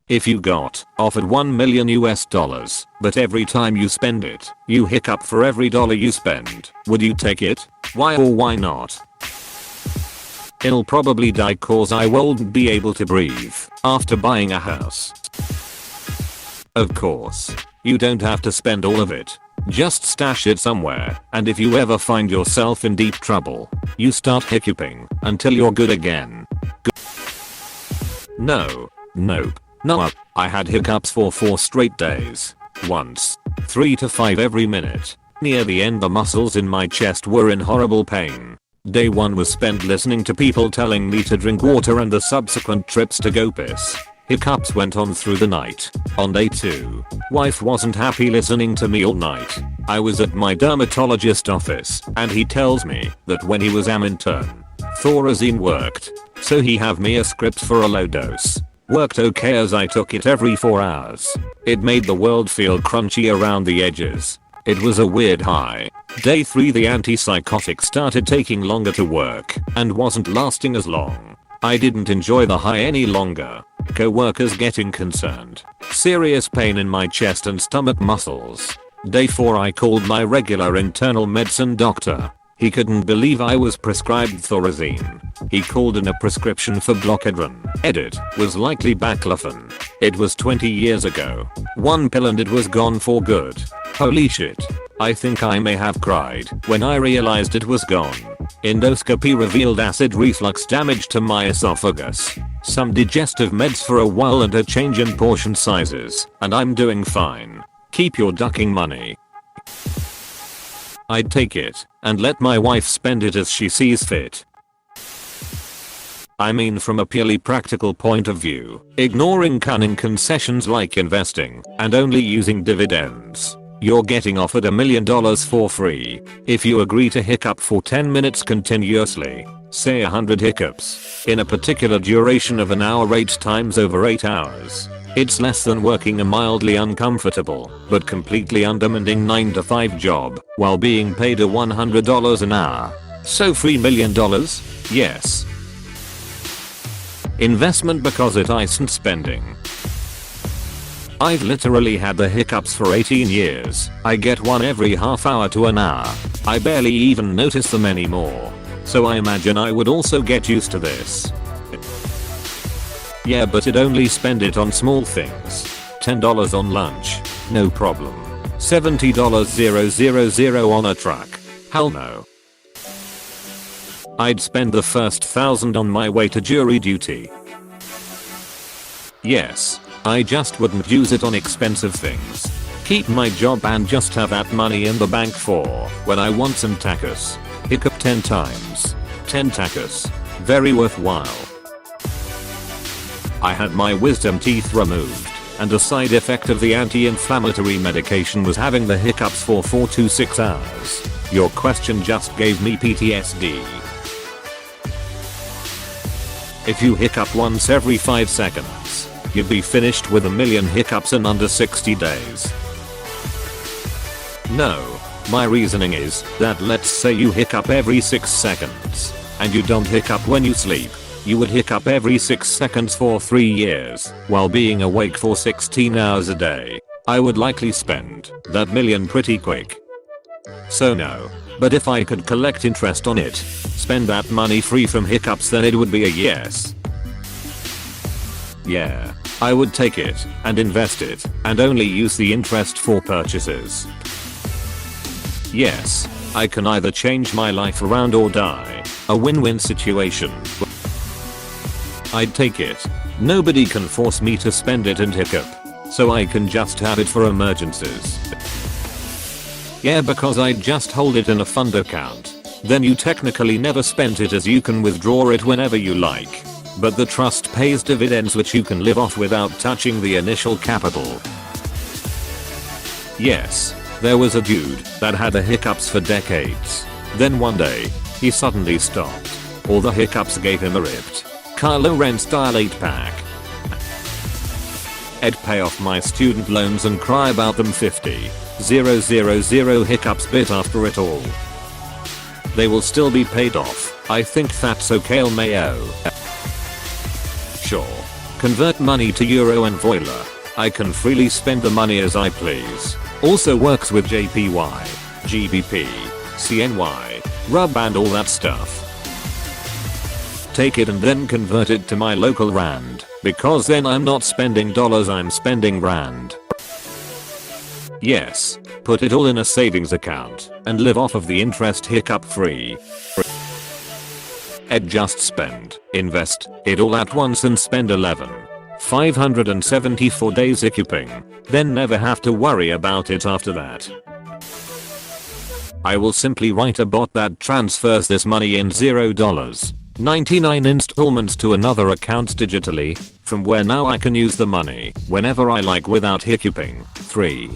If you got offered $1 million, but every time you spend it, you hiccup for every dollar you spend, would you take it? Why or why not? I'll probably die cause I won't be able to breathe after buying a house. Of course, you don't have to spend all of it. Just stash it somewhere, and if you ever find yourself in deep trouble, you start hiccuping until you're good again. Nope. No, I had hiccups for 4 straight days. Once. 3 to 5 every minute. Near the end the muscles in my chest were in horrible pain. Day 1 was spent listening to people telling me to drink water and the subsequent trips to go piss. Hiccups went on through the night. On day 2, wife wasn't happy listening to me all night. I was at my dermatologist office and he tells me that when he was intern, Thorazine worked. So he have me a script for a low dose. Worked okay as I took it every 4 hours. It made the world feel crunchy around the edges. It was a weird high. Day 3 the antipsychotic started taking longer to work and wasn't lasting as long. I didn't enjoy the high any longer. Co-workers getting concerned. Serious pain in my chest and stomach muscles. Day 4 I called my regular internal medicine doctor. He couldn't believe I was prescribed Thorazine. He called in a prescription for Blocadron. Edit was likely baclofen. It was 20 years ago. 1 pill and it was gone for good. Holy shit. I think I may have cried when I realized it was gone. Endoscopy revealed acid reflux damage to my esophagus. Some digestive meds for a while and a change in portion sizes. And I'm doing fine. Keep your ducking money. I'd take it and let my wife spend it as she sees fit. I mean from a purely practical point of view, ignoring cunning concessions like investing and only using dividends. You're getting offered $1 million for free if you agree to hiccup for 10 minutes continuously, say 100 hiccups, in a particular duration of an hour 8 times over 8 hours. It's less than working a mildly uncomfortable but completely undemanding 9 to 5 job while being paid $100 an hour. So $3 million? Yes. Investment because it isn't spending. I've literally had the hiccups for 18 years. I get one every half hour to an hour. I barely even notice them anymore. So I imagine I would also get used to this. Yeah, but I'd only spend it on small things. $10 on lunch. No problem. $70,000 on a truck. Hell no. I'd spend the first $1,000 on my way to jury duty. Yes. I just wouldn't use it on expensive things. Keep my job and just have that money in the bank for when I want some tacos. Hiccup 10 times. 10 tacos. Very worthwhile. I had my wisdom teeth removed, and a side effect of the anti-inflammatory medication was having the hiccups for 4 to 6 hours. Your question just gave me PTSD. If you hiccup once every 5 seconds, you'd be finished with 1 million hiccups in under 60 days. No, my reasoning is that let's say you hiccup every 6 seconds, and you don't hiccup when you sleep. You would hiccup every 6 seconds for 3 years, while being awake for 16 hours a day. I would likely spend that million pretty quick. So no. But if I could collect interest on it, spend that money free from hiccups, then it would be a yes. Yeah, I would take it and invest it and only use the interest for purchases. Yes, I can either change my life around or die. A win-win situation. I'd take it. Nobody can force me to spend it and hiccup. So I can just have it for emergencies. Yeah, because I'd just hold it in a fund account. Then you technically never spent it as you can withdraw it whenever you like. But the trust pays dividends which you can live off without touching the initial capital. Yes, there was a dude that had the hiccups for decades. Then one day, he suddenly stopped. All the hiccups gave him a ripped Kylo Ren style 8-pack. I'd pay off my student loans and cry about them 50,000 hiccups bit after it all. They will still be paid off. I think that's okay, LMAO. Sure. Convert money to euro and voila. I can freely spend the money as I please. Also works with JPY, GBP, CNY, RUB and all that stuff. Take it and then convert it to my local rand, because then I'm not spending dollars, I'm spending rand. Yes, put it all in a savings account and live off of the interest hiccup free. Just spend, invest it all at once and spend 574 days hiccuping, then never have to worry about it after that. I will simply write a bot that transfers this money in $0.99 installments to another account digitally, from where now I can use the money whenever I like without hiccuping. 3.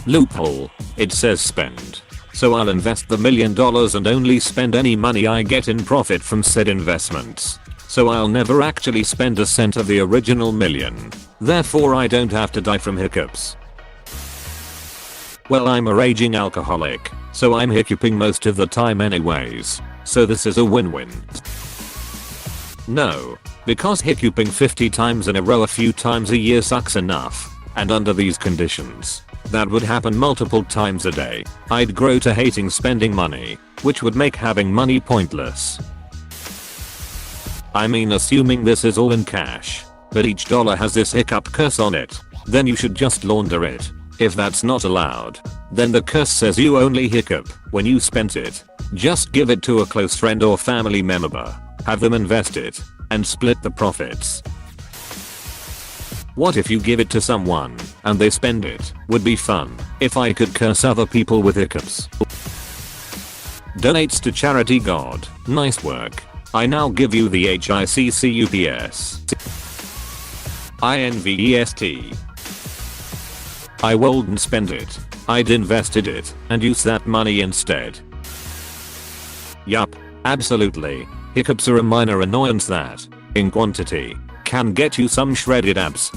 Loophole. It says spend. So I'll invest the $1 million and only spend any money I get in profit from said investments. So I'll never actually spend a cent of the original million. Therefore I don't have to die from hiccups. Well, I'm a raging alcoholic, so I'm hiccuping most of the time anyways. So this is a win-win. No, because hiccuping 50 times in a row a few times a year sucks enough, and under these conditions, that would happen multiple times a day, I'd grow to hating spending money, which would make having money pointless. I mean, assuming this is all in cash, but each dollar has this hiccup curse on it, then you should just launder it. If that's not allowed, then the curse says you only hiccup when you spent it. Just give it to a close friend or family member, have them invest it, and split the profits. What if you give it to someone and they spend it? Would be fun if I could curse other people with hiccups. Donates to charity god. Nice work. I now give you the HICCUPS. INVEST. I wouldn't spend it. I'd invested it and use that money instead. Yup, absolutely. Hiccups are a minor annoyance that, in quantity, can get you some shredded abs.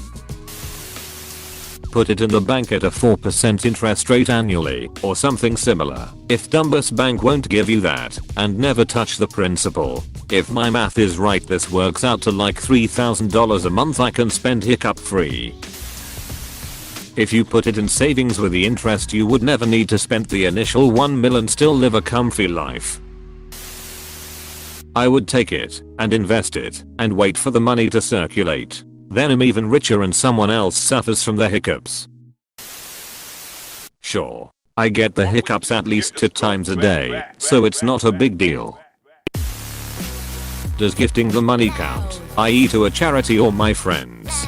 Put it in the bank at a 4% interest rate annually or something similar. If Dumbus Bank won't give you that, and never touch the principal. If my math is right, this works out to like $3,000 a month I can spend hiccup free. If you put it in savings with the interest, you would never need to spend the initial $1 million and still live a comfy life. I would take it and invest it and wait for the money to circulate. Then I'm even richer and someone else suffers from the hiccups. Sure, I get the hiccups at least 2 times a day, so it's not a big deal. Does gifting the money count, i.e. to a charity or my friends?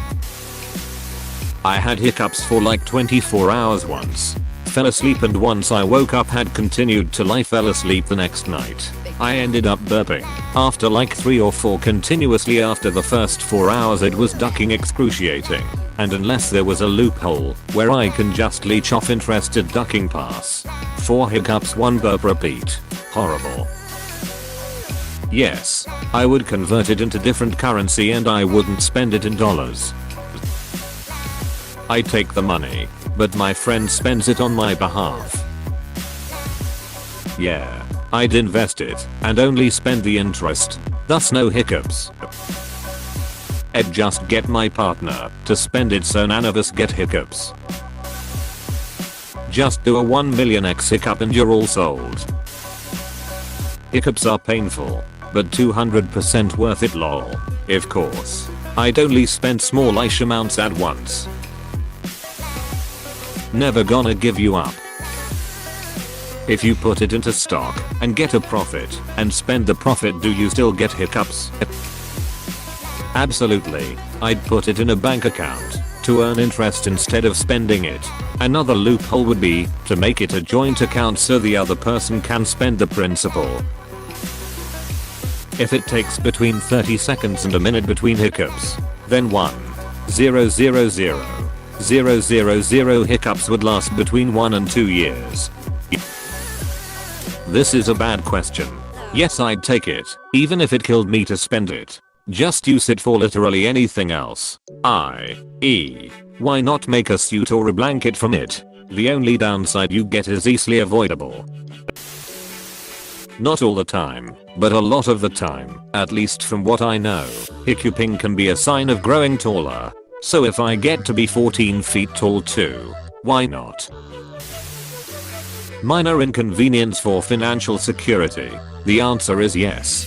I had hiccups for like 24 hours once. Fell asleep and once I woke up had continued till I fell asleep the next night. I ended up burping. After like 3 or 4 continuously after the first 4 hours it was ducking excruciating. And unless there was a loophole where I can just leech off interested ducking pass. 4 hiccups 1 burp repeat. Horrible. Yes, I would convert it into different currency and I wouldn't spend it in dollars. I take the money, but my friend spends it on my behalf. Yeah, I'd invest it and only spend the interest, thus no hiccups. I'd just get my partner to spend it so none of us get hiccups. Just do a 1 million X hiccup and you're all sold. Hiccups are painful, but 200% worth it lol. Of course, I'd only spend smallish amounts at once. Never gonna give you up. If you put it into stock and get a profit and spend the profit, do you still get hiccups? Absolutely. I'd put it in a bank account to earn interest instead of spending it. Another loophole would be to make it a joint account so the other person can spend the principal. If it takes between 30 seconds and a minute between hiccups, then 1,000,000 hiccups would last between 1 and 2 years. This is a bad question. Yes, I'd take it, even if it killed me to spend it. Just use it for literally anything else. I.e., why not make a suit or a blanket from it? The only downside you get is easily avoidable. Not all the time, but a lot of the time, at least from what I know. Hiccuping can be a sign of growing taller. So if I get to be 14 feet tall too, why not? Minor inconvenience for financial security. The answer is yes.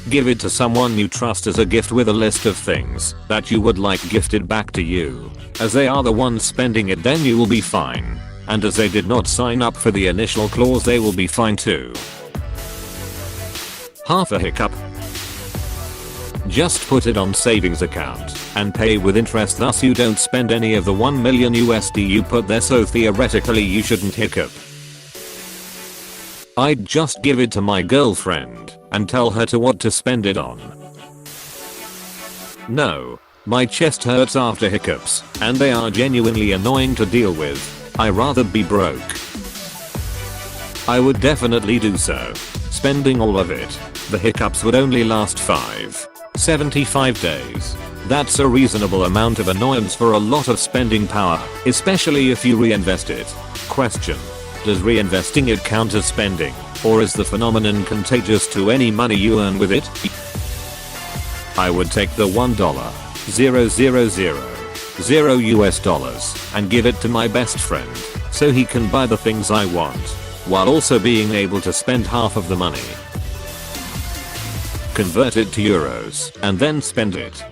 Give it to someone you trust as a gift with a list of things that you would like gifted back to you. As they are the ones spending it, then you will be fine. And as they did not sign up for the initial clause, they will be fine too. Half a hiccup. Just put it on savings account and pay with interest, thus you don't spend any of the 1 million USD you put there, so theoretically you shouldn't hiccup. I'd just give it to my girlfriend and tell her to what to spend it on. No, my chest hurts after hiccups and they are genuinely annoying to deal with. I'd rather be broke. I would definitely do so. Spending all of it. The hiccups would only last 75 days. That's a reasonable amount of annoyance for a lot of spending power, especially if you reinvest it. Question: does reinvesting it count as spending, or is the phenomenon contagious to any money you earn with it? I would take the $1,000 US dollars and give it to my best friend so he can buy the things I want, while also being able to spend half of the money. Convert it to euros and then spend it.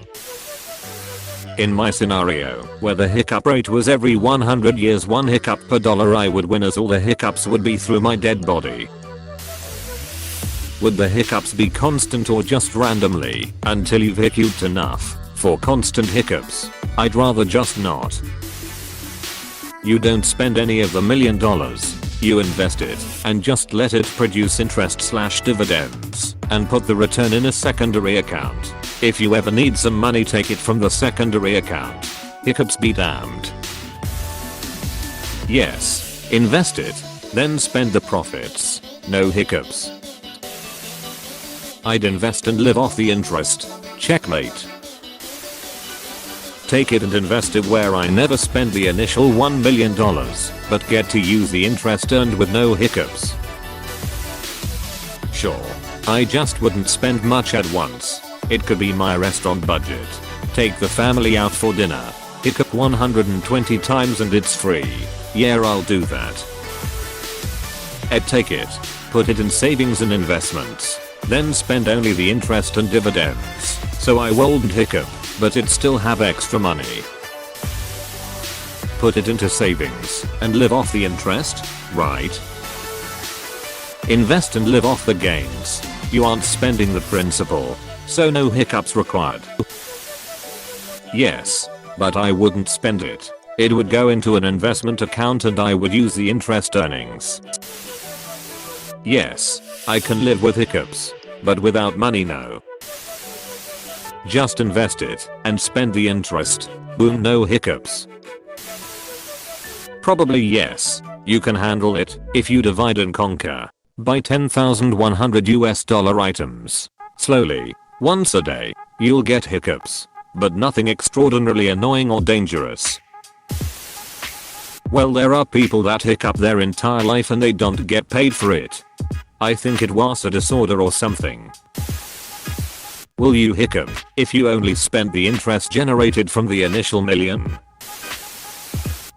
In my scenario, where the hiccup rate was every 100 years 1 hiccup per dollar, I would win, as all the hiccups would be through my dead body. Would the hiccups be constant or just randomly until you've hiccuped enough for constant hiccups? I'd rather just not. You don't spend any of the $1 million. You invest it and just let it produce interest/dividends and put the return in a secondary account. If you ever need some money, take it from the secondary account. Hiccups be damned. Yes, invest it, then spend the profits. No hiccups. I'd invest and live off the interest. Checkmate. Take it and invest it where I never spend the initial $1 million, but get to use the interest earned with no hiccups. Sure, I just wouldn't spend much at once. It could be my restaurant budget. Take the family out for dinner. Hiccup 120 times and it's free. Yeah, I'll do that. I'd take it, put it in savings and investments, then spend only the interest and dividends, so I won't hiccup, but it'd still have extra money. Put it into savings and live off the interest, right? Invest and live off the gains. You aren't spending the principal, so no hiccups required. Yes, but I wouldn't spend it. It would go into an investment account and I would use the interest earnings. Yes, I can live with hiccups, but without money, no. Just invest it and spend the interest. Boom, no hiccups. Probably yes, you can handle it if you divide and conquer. Buy 10,100 US dollar items. Slowly, once a day, you'll get hiccups, but nothing extraordinarily annoying or dangerous. Well, there are people that hiccup their entire life and they don't get paid for it. I think it was a disorder or something. Will you hiccup if you only spent the interest generated from the initial million?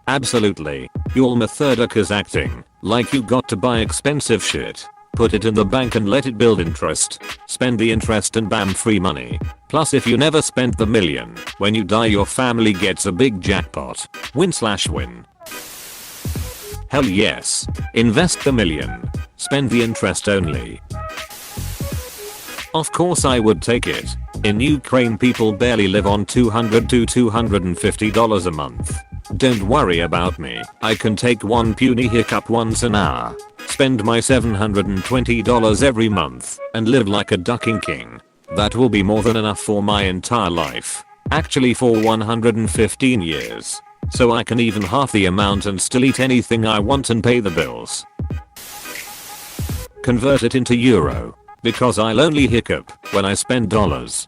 Absolutely. Your methodic is acting like you got to buy expensive shit. Put it in the bank and let it build interest. Spend the interest and bam, free money. Plus, if you never spent the million, when you die your family gets a big jackpot. Win/win. Hell yes. Invest the million. Spend the interest only. Of course I would take it. In Ukraine people barely live on $200 to $250 a month. Don't worry about me. I can take one puny hiccup once an hour. Spend my $720 every month and live like a ducking king. That will be more than enough for my entire life. Actually for 115 years. So I can even half the amount and still eat anything I want and pay the bills. Convert it into euro, because I'll only hiccup when I spend dollars.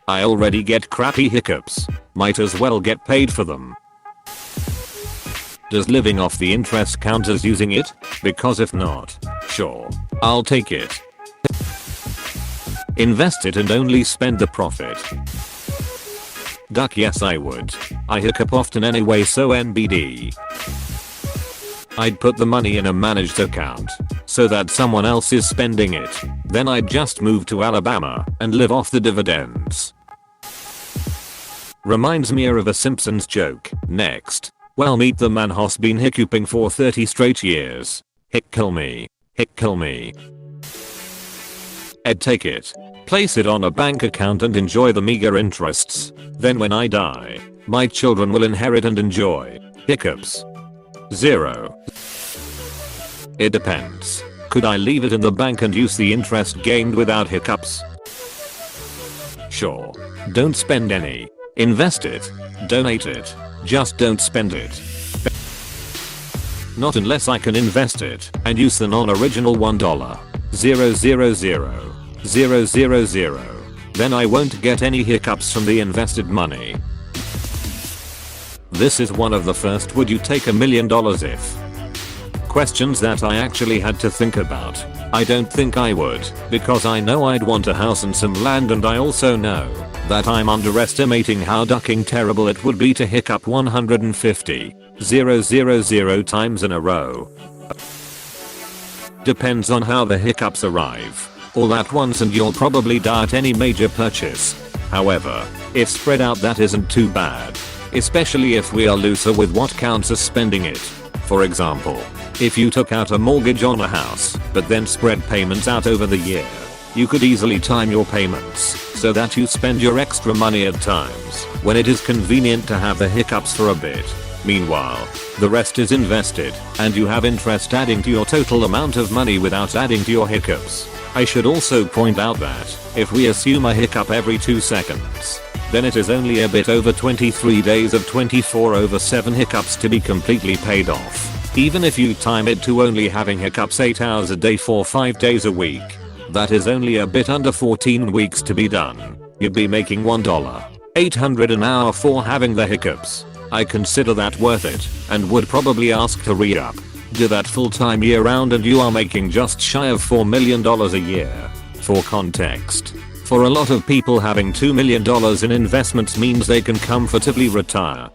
I already get crappy hiccups, might as well get paid for them. Does living off the interest count as using it? Because if not, sure, I'll take it. Invest it and only spend the profit. Duck, yes I would. I hiccup often anyway, so NBD. I'd put the money in a managed account so that someone else is spending it. Then I'd just move to Alabama and live off the dividends. Reminds me of a Simpsons joke. Next. Well, meet the man who's been hiccuping for 30 straight years. Hic kill me. Hic kill me. Ed, take it. Place it on a bank account and enjoy the meager interests. Then when I die, my children will inherit and enjoy. Hiccups. 0. It depends. Could I leave it in the bank and use the interest gained without hiccups? Sure. Don't spend any. Invest it. Donate it. Just don't spend it. Not unless I can invest it and use the non-original $1. 000. Then I won't get any hiccups from the invested money. This is one of the first would you take $1 million if questions that I actually had to think about. I don't think I would, because I know I'd want a house and some land, and I also know that I'm underestimating how ducking terrible it would be to hiccup 150,000 times in a row. Depends on how the hiccups arrive. All at once and you'll probably die at any major purchase. However, if spread out, that isn't too bad. Especially if we are looser with what counts as spending it. For example, if you took out a mortgage on a house, but then spread payments out over the year, you could easily time your payments so that you spend your extra money at times when it is convenient to have the hiccups for a bit. Meanwhile, the rest is invested and you have interest adding to your total amount of money without adding to your hiccups. I should also point out that if we assume a hiccup every 2 seconds, then it is only a bit over 23 days of 24/7 hiccups to be completely paid off. Even if you time it to only having hiccups 8 hours a day for 5 days a week, that is only a bit under 14 weeks to be done. You'd be making $1.800 an hour for having the hiccups. I consider that worth it and would probably ask to re-up. Do that full time year round and you are making just shy of $4 million a year. For context, for a lot of people having $2 million in investments means they can comfortably retire.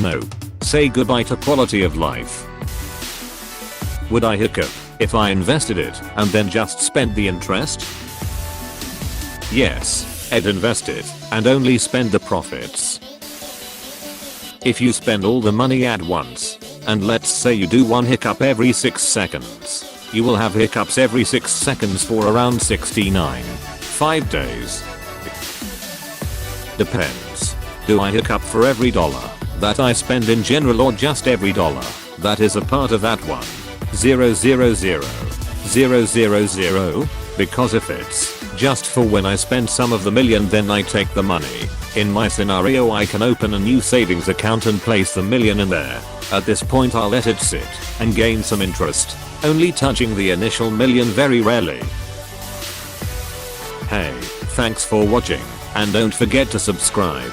No. Say goodbye to quality of life. Would I hiccup if I invested it and then just spent the interest? Yes, I'd invest it and only spend the profits. If you spend all the money at once, and let's say you do one hiccup every 6 seconds, you will have hiccups every 6 seconds for around 5 days. Depends. Do I hiccup for every dollar that I spend in general or just every dollar that is a part of that 1,000,000? Because if it's just for when I spend some of the million, then I take the money. In my scenario, I can open a new savings account and place the million in there. At this point I'll let it sit and gain some interest, only touching the initial million very rarely. Hey, thanks for watching, and don't forget to subscribe.